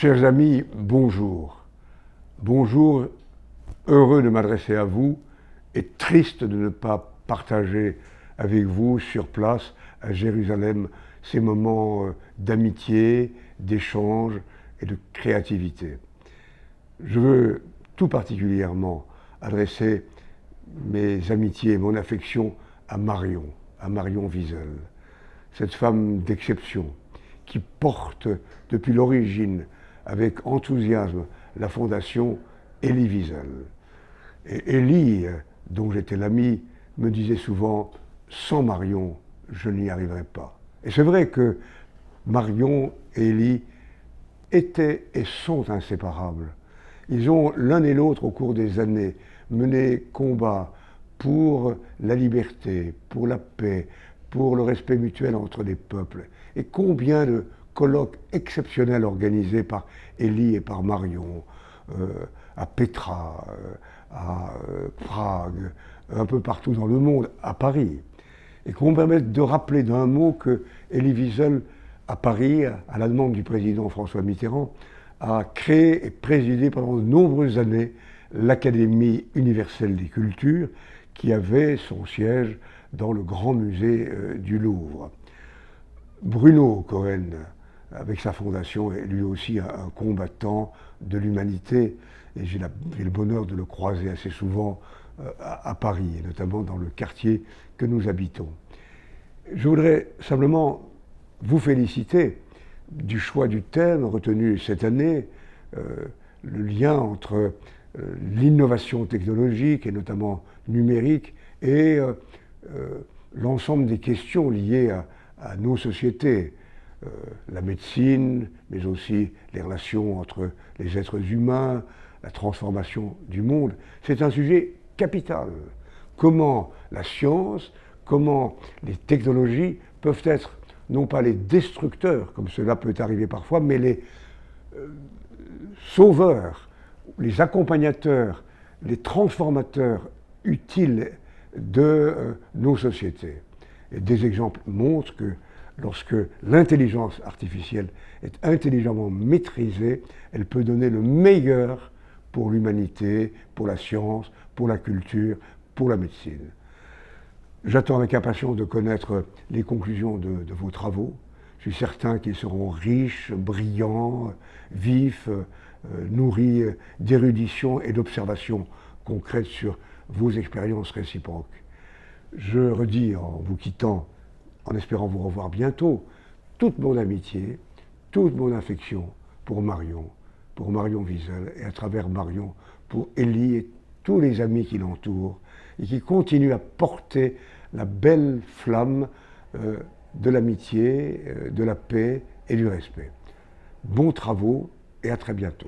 Chers amis, bonjour. Bonjour, heureux de m'adresser à vous et triste de ne pas partager avec vous sur place à Jérusalem ces moments d'amitié, d'échange et de créativité. Je veux tout particulièrement adresser mes amitiés et mon affection à Marion Wiesel, cette femme d'exception qui porte depuis l'origine avec enthousiasme la fondation Elie Wiesel. Et Elie, dont j'étais l'ami, me disait souvent « sans Marion, je n'y arriverai pas ». Et c'est vrai que Marion et Elie étaient et sont inséparables. Ils ont l'un et l'autre au cours des années mené combat pour la liberté, pour la paix, pour le respect mutuel entre les peuples. Et combien de colloques exceptionnels organisés par Elie et par Marion, à Petra, à Prague, un peu partout dans le monde, à Paris. Et qu'on me permette de rappeler d'un mot que Elie Wiesel, à Paris, à la demande du président François Mitterrand, a créé et présidé pendant de nombreuses années l'Académie universelle des cultures, qui avait son siège dans le grand musée du Louvre. Bruno Cohen, avec sa fondation, est lui aussi un combattant de l'humanité, et j'ai le bonheur de le croiser assez souvent à Paris, et notamment dans le quartier que nous habitons. Je voudrais simplement vous féliciter du choix du thème retenu cette année, le lien entre l'innovation technologique et notamment numérique et l'ensemble des questions liées à nos sociétés, la médecine, mais aussi les relations entre les êtres humains, la transformation du monde. C'est un sujet capital. Comment la science, comment les technologies peuvent être non pas les destructeurs, comme cela peut arriver parfois, mais les sauveurs, les accompagnateurs, les transformateurs utiles de nos sociétés. Et des exemples montrent que lorsque l'intelligence artificielle est intelligemment maîtrisée, elle peut donner le meilleur pour l'humanité, pour la science, pour la culture, pour la médecine. J'attends avec impatience de connaître les conclusions de vos travaux. Je suis certain qu'ils seront riches, brillants, vifs, nourris d'érudition et d'observations concrètes sur vos expériences réciproques. Je redis en vous quittant, en espérant vous revoir bientôt, toute mon amitié, toute mon affection pour Marion Wiesel, et à travers Marion, pour Elie et tous les amis qui l'entourent, et qui continuent à porter la belle flamme de l'amitié, de la paix et du respect. Bons travaux et à très bientôt.